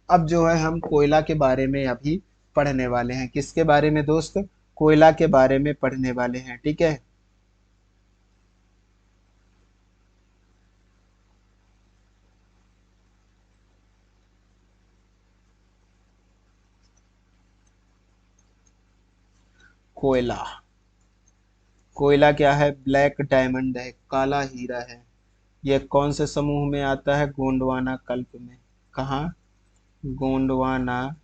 अब जो है हम कोयला के बारे में अभी पढ़ने वाले हैं। किसके बारे में दोस्त? कोयला के बारे में पढ़ने वाले हैं। ठीक है, कोयला। कोयला क्या है? ब्लैक डायमंड है, काला हीरा है। यह कौन से समूह में आता है? गोंडवाना कल्प में। कहाँ? गोंडवाना,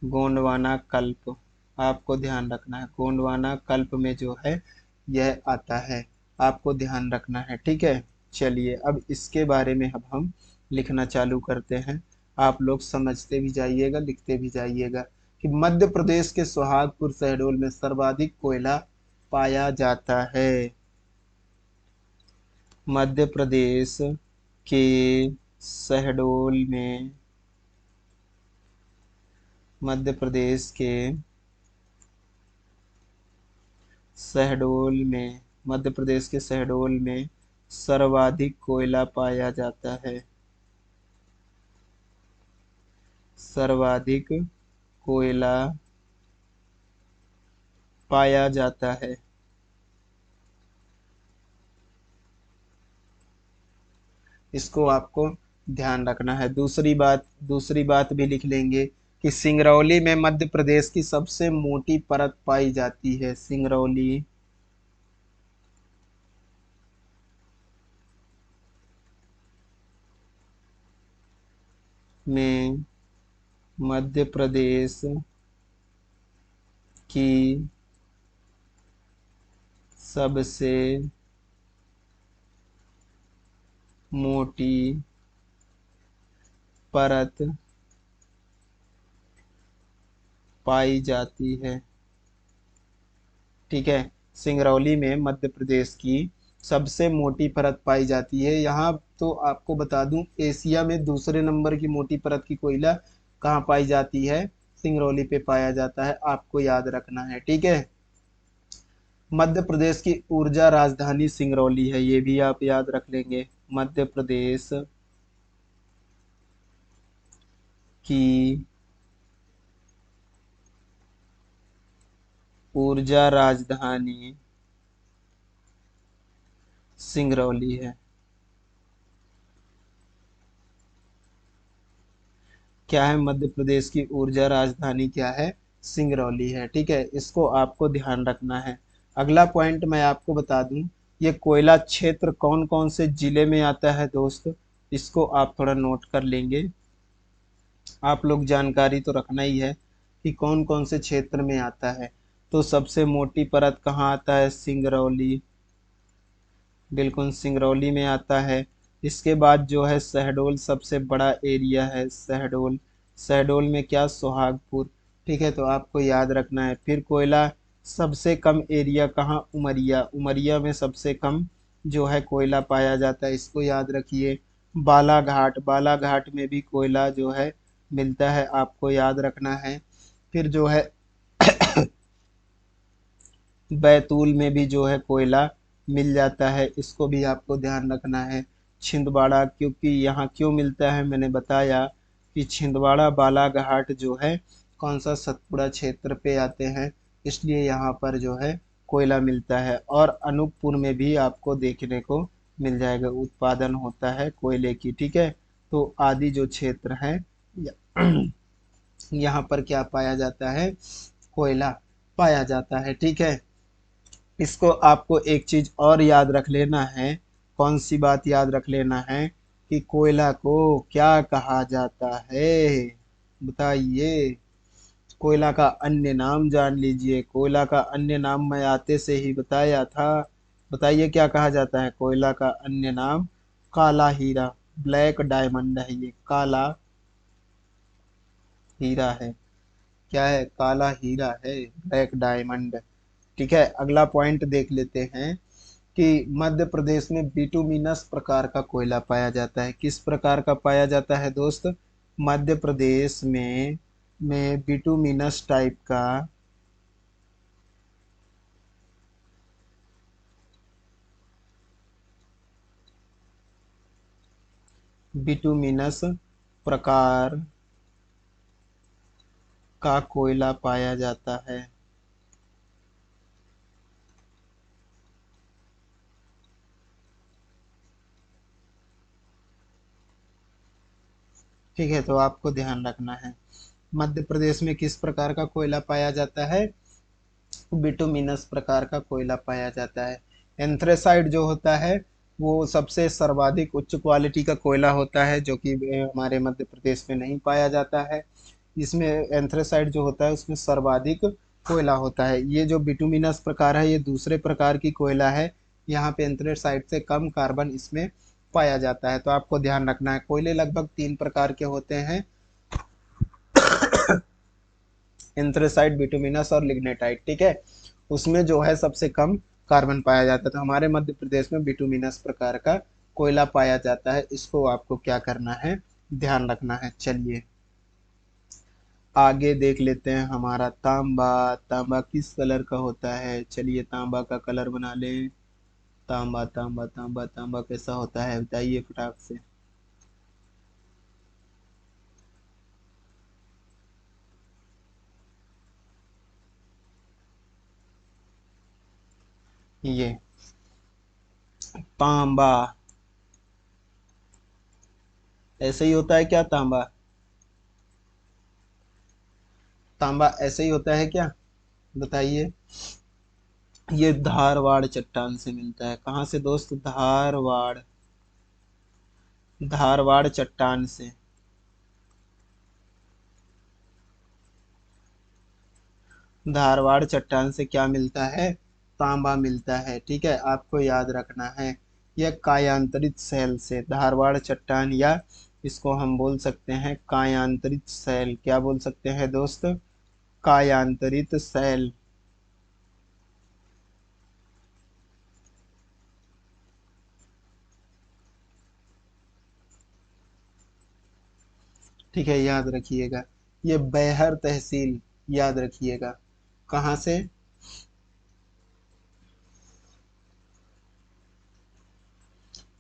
गोंडवाना कल्प। आपको ध्यान रखना है, गोंडवाना कल्प में जो है यह आता है, आपको ध्यान रखना है, ठीक है। चलिए अब इसके बारे में अब हम लिखना चालू करते हैं। आप लोग समझते भी जाइएगा, लिखते भी जाइएगा कि मध्य प्रदेश के सोहागपुर शहडोल में सर्वाधिक कोयला पाया जाता है। मध्य प्रदेश के शहडोल में, मध्य प्रदेश के शहडोल में, मध्य प्रदेश के शहडोल में सर्वाधिक कोयला पाया जाता है। सर्वाधिक कोयला पाया जाता है। इसको आपको ध्यान रखना है। दूसरी बात भी लिख लेंगे कि सिंगरौली में मध्य प्रदेश की सबसे मोटी परत पाई जाती है। सिंगरौली में मध्य प्रदेश की सबसे मोटी परत पाई जाती है। ठीक है, सिंगरौली में मध्य प्रदेश की सबसे मोटी परत पाई जाती है। यहाँ तो आपको बता दूं, एशिया में दूसरे नंबर की मोटी परत की कोयला कहाँ पाई जाती है? सिंगरौली पे पाया जाता है, आपको याद रखना है, ठीक है। मध्य प्रदेश की ऊर्जा राजधानी सिंगरौली है, ये भी आप याद रख लेंगे। मध्य प्रदेश की ऊर्जा राजधानी सिंगरौली है। क्या है? मध्य प्रदेश की ऊर्जा राजधानी क्या है? सिंगरौली है, ठीक है। इसको आपको ध्यान रखना है। अगला पॉइंट मैं आपको बता दूं, ये कोयला क्षेत्र कौन कौन से जिले में आता है दोस्त, इसको आप थोड़ा नोट कर लेंगे। आप लोग जानकारी तो रखना ही है कि कौन कौन से क्षेत्र में आता है। तो सबसे मोटी परत कहाँ आता है? सिंगरौली, बिल्कुल सिंगरौली में आता है। इसके बाद जो है शहडोल सबसे बड़ा एरिया है, शहडोल। शहडोल में क्या? सोहागपुर। ठीक है, तो आपको याद रखना है। फिर कोयला सबसे कम एरिया कहाँ? उमरिया। उमरिया में सबसे कम जो है कोयला पाया जाता है, इसको याद रखिए। बालाघाट, बालाघाट में भी कोयला जो है मिलता है, आपको याद रखना है। फिर जो है बैतूल में भी जो है कोयला मिल जाता है, इसको भी आपको ध्यान रखना है। छिंदवाड़ा, क्योंकि यहाँ क्यों मिलता है मैंने बताया कि छिंदवाड़ा बालाघाट जो है कौन सा? सतपुड़ा क्षेत्र पे आते हैं, इसलिए यहाँ पर जो है कोयला मिलता है। और अनूपपुर में भी आपको देखने को मिल जाएगा, उत्पादन होता है कोयले की, ठीक है। तो आदि जो क्षेत्र है यहाँ पर क्या पाया जाता है? कोयला पाया जाता है, ठीक है। इसको आपको एक चीज और याद रख लेना है। कौन सी बात याद रख लेना है? कि कोयला को क्या कहा जाता है? बताइए। कोयला का अन्य नाम जान लीजिए। कोयला का अन्य नाम मैं आते से ही बताया था। बताइए क्या कहा जाता है कोयला का अन्य नाम? काला हीरा, ब्लैक डायमंड है, ये काला हीरा है। क्या है? काला हीरा है, ब्लैक डायमंड। ठीक है, अगला पॉइंट देख लेते हैं कि मध्य प्रदेश में बिटुमिनस प्रकार का कोयला पाया जाता है। किस प्रकार का पाया जाता है दोस्त? मध्य प्रदेश में बिटुमिनस टाइप का, बिटुमिनस प्रकार का कोयला पाया जाता है। ठीक है, तो आपको ध्यान रखना है। मध्य प्रदेश में किस प्रकार का कोयला पाया जाता है? बिटुमिनस प्रकार का कोयला पाया जाता है। एंथ्रेसाइट जो होता है वो सबसे सर्वाधिक उच्च क्वालिटी का कोयला होता है, जो कि हमारे मध्य प्रदेश में नहीं पाया जाता है। इसमें एंथ्रेसाइट जो होता है उसमें सर्वाधिक कोयला होता है। ये जो बिटुमिनस प्रकार है ये दूसरे प्रकार की कोयला है। यहाँ पे एंथ्रेसाइट से कम कार्बन इसमें पाया जाता है। तो आपको ध्यान रखना है, कोयले लगभग 3 प्रकार के होते हैं, एंथ्रेसाइट, बिटुमिनस और लिग्नेटाइट। ठीक है, उसमें जो है सबसे कम कार्बन पाया जाता है। तो हमारे मध्य प्रदेश में बिटुमिनस प्रकार का कोयला पाया जाता है। इसको आपको क्या करना है, ध्यान रखना है। चलिए आगे देख लेते हैं। हमारा तांबा, तांबा किस कलर का होता है? चलिए तांबा का कलर बना लें। तांबा तांबा तांबा तांबा कैसा होता है बताइए फटाक से। ये तांबा ऐसे ही होता है क्या? तांबा, तांबा ऐसे ही होता है क्या बताइए। ये धारवाड़ चट्टान से मिलता है। कहाँ से दोस्त? धारवाड़, धारवाड़ चट्टान से। धारवाड़ चट्टान से क्या मिलता है? तांबा मिलता है। ठीक है, आपको याद रखना है। यह कायांतरित सेल से, धारवाड़ चट्टान, या इसको हम बोल सकते हैं कायांतरित सेल। क्या बोल सकते हैं दोस्त? कायांतरित सेल। ठीक है, याद रखिएगा। ये बैहर तहसील, याद रखिएगा। कहाँ से?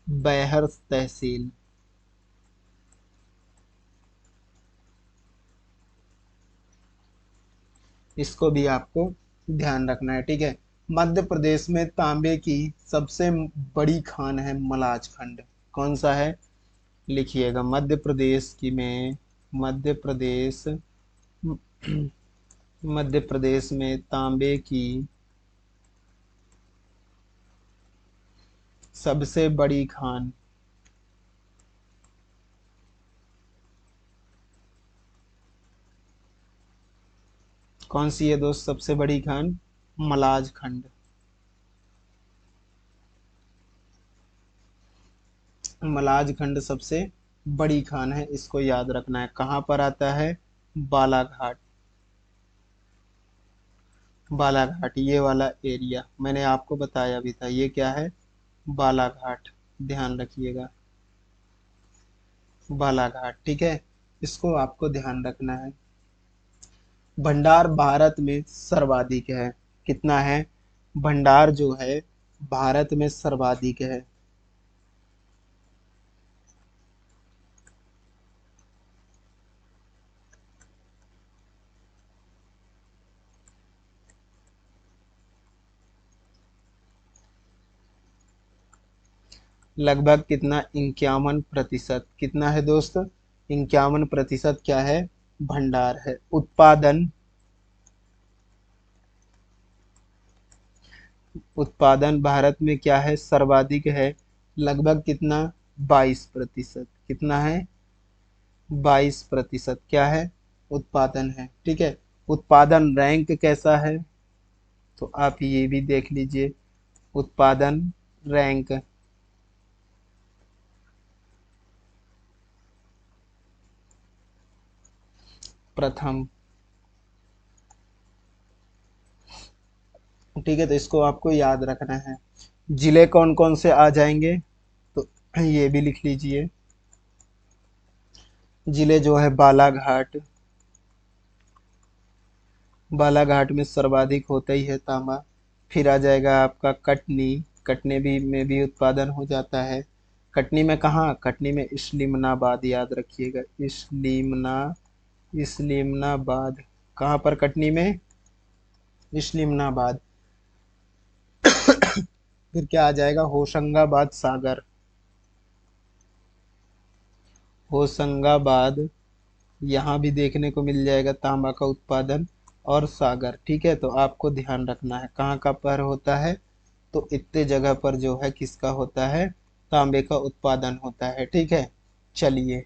बैहर तहसील। इसको भी आपको ध्यान रखना है। ठीक है, मध्य प्रदेश में तांबे की सबसे बड़ी खान है मलाज खंड। कौन सा है? लिखिएगा। मध्य प्रदेश की में, मध्य प्रदेश, मध्य प्रदेश में तांबे की सबसे बड़ी खान कौन सी है दोस्त? सबसे बड़ी खान मलाज खंड। मलाज खंड सबसे बड़ी खान है, इसको याद रखना है। कहाँ पर आता है? बालाघाट। बालाघाट ये वाला एरिया मैंने आपको बताया भी था। ये क्या है? बालाघाट। ध्यान रखिएगा, बालाघाट। ठीक है, इसको आपको ध्यान रखना है। भंडार भारत में सर्वाधिक है। कितना है? भंडार जो है भारत में सर्वाधिक है। लगभग कितना? 51%। कितना है दोस्त? 51% क्या है? भंडार है। उत्पादन, उत्पादन भारत में क्या है? सर्वाधिक है। लगभग कितना? 22%। कितना है? 22% क्या है? उत्पादन है। ठीक है, उत्पादन रैंक कैसा है? तो आप ये भी देख लीजिए। उत्पादन रैंक प्रथम। ठीक है, तो इसको आपको याद रखना है। जिले कौन कौन से आ जाएंगे? तो ये भी लिख लीजिए। जिले जो है बालाघाट, बालाघाट में सर्वाधिक होता ही है तांबा। फिर आ जाएगा आपका कटनी, कटनी भी में भी उत्पादन हो जाता है। कटनी में कहाँ? कटनी में इस्लिमनाबाद, याद रखिएगा। इस्लिमनाबाद। कहाँ पर? कटनी में इस्लिमनाबाद। फिर क्या आ जाएगा? होशंगाबाद सागर, होशंगाबाद। यहाँ भी देखने को मिल जाएगा तांबा का उत्पादन। और सागर। ठीक है, तो आपको ध्यान रखना है कहाँ का पर होता है, तो इतने जगह पर जो है किसका होता है, तांबे का उत्पादन होता है। ठीक है, चलिए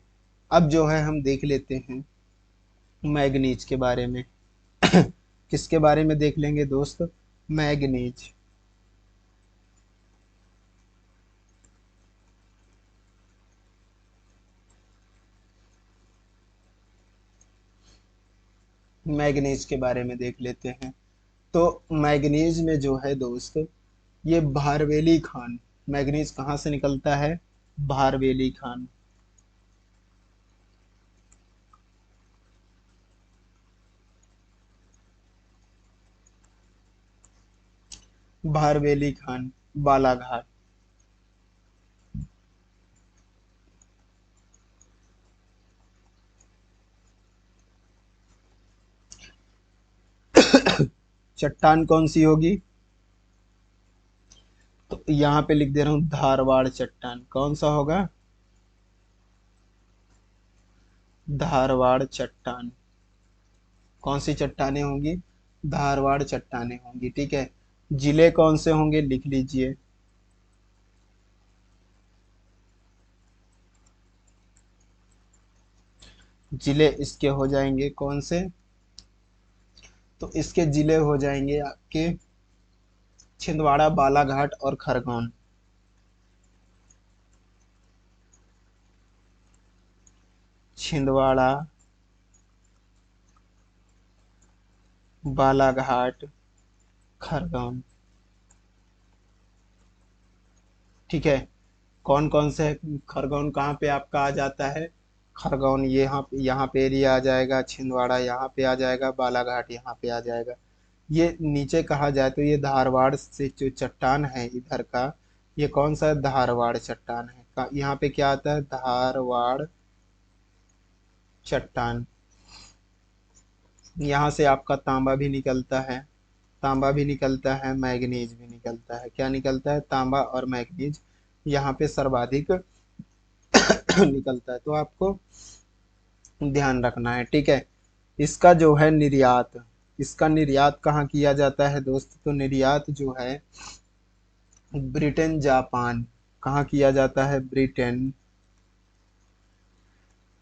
अब जो है हम देख लेते हैं मैग्नीज के बारे में। किसके बारे में देख लेंगे दोस्त, मैग्नीज। मैग्नीज के बारे में देख लेते हैं। तो मैग्नीज में जो है दोस्त, ये भारवेली खान, मैग्नीज कहाँ से निकलता है, भारवेली खान। भारवेली खान, बालाघाट। चट्टान कौन सी होगी, तो यहाँ पे लिख दे रहा हूँ धारवाड़ चट्टान। कौन सा होगा, धारवाड़ चट्टान। कौन सी चट्टानें होंगी, धारवाड़ चट्टानें होंगी। ठीक है, जिले कौन से होंगे लिख लीजिए। जिले इसके हो जाएंगे कौन से, तो इसके जिले हो जाएंगे आपके छिंदवाड़ा, बालाघाट और खरगोन। छिंदवाड़ा, बालाघाट, खरगोन। ठीक है, कौन कौन से, खरगोन कहाँ पे आपका आ जाता है, खरगोन यहाँ पे एरिया आ जाएगा, छिंदवाड़ा यहाँ पे आ जाएगा, बालाघाट यहाँ पे आ जाएगा। ये नीचे कहा जाए तो ये धारवाड़ से जो चट्टान है इधर का, ये कौन सा है, धारवाड़ चट्टान है। यहाँ पे क्या आता है, धारवाड़ चट्टान। यहाँ से आपका तांबा भी निकलता है, तांबा भी निकलता है, मैग्नीज भी निकलता है। क्या निकलता है, तांबा और मैग्नीज यहाँ पे सर्वाधिक निकलता है, तो आपको ध्यान रखना है। ठीक है, इसका जो है निर्यात, इसका निर्यात कहाँ किया जाता है दोस्त, तो निर्यात जो है ब्रिटेन, जापान। कहाँ किया जाता है, ब्रिटेन,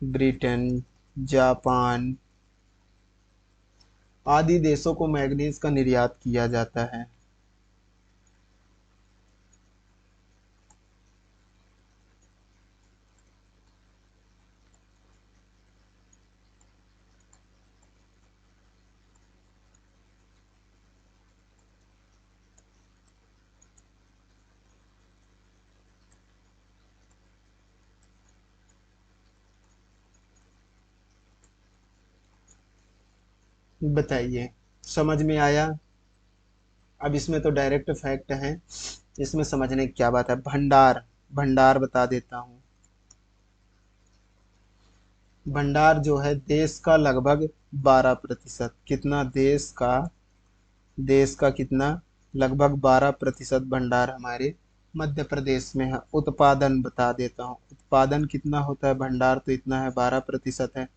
ब्रिटेन, जापान आदि देशों को मैग्नीज का निर्यात किया जाता है। बताइए, समझ में आया। अब इसमें तो डायरेक्ट फैक्ट है, इसमें समझने की क्या बात है। भंडार, भंडार बता देता हूँ। भंडार जो है देश का लगभग 12%, कितना देश का कितना, लगभग 12% भंडार हमारे मध्य प्रदेश में है। उत्पादन बता देता हूँ, उत्पादन कितना होता है, भंडार तो इतना है 12% है,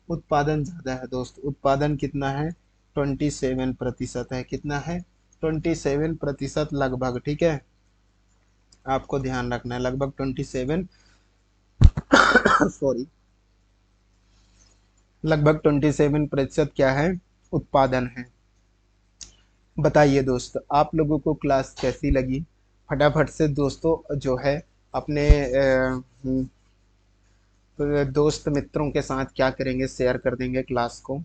उत्पादन ज्यादा है दोस्त। उत्पादन कितना है, 27% है। कितना है, 27% लगभग। ठीक है, आपको ध्यान रखना है, लगभग 27 सॉरी, लगभग 27% क्या है, उत्पादन है। बताइए दोस्त, आप लोगों को क्लास कैसी लगी। फटाफट से दोस्तों जो है अपने दोस्त मित्रों के साथ क्या करेंगे, शेयर कर देंगे क्लास को,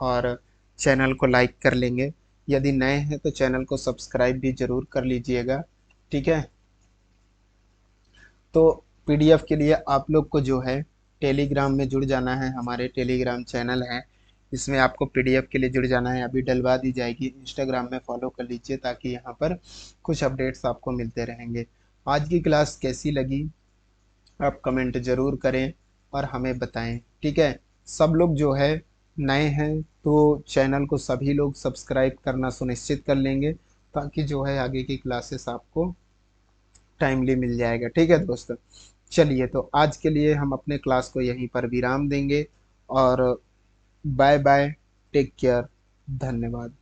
और चैनल को लाइक कर लेंगे। यदि नए हैं तो चैनल को सब्सक्राइब भी जरूर कर लीजिएगा। ठीक है, तो पीडीएफ के लिए आप लोग को जो है टेलीग्राम में जुड़ जाना है, हमारे टेलीग्राम चैनल है, इसमें आपको पीडीएफ के लिए जुड़ जाना है। अभी डलवा दी जाएगी, इंस्टाग्राम में फॉलो कर लीजिए ताकि यहाँ पर कुछ अपडेट्स आपको मिलते रहेंगे। आज की क्लास कैसी लगी आप कमेंट जरूर करें और हमें बताएं। ठीक है, सब लोग जो है नए हैं तो चैनल को सभी लोग सब्सक्राइब करना सुनिश्चित कर लेंगे, ताकि जो है आगे की क्लासेस आपको टाइमली मिल जाएगा। ठीक है दोस्तों, चलिए तो आज के लिए हम अपने क्लास को यहीं पर विराम देंगे, और बाय बाय, टेक केयर। धन्यवाद।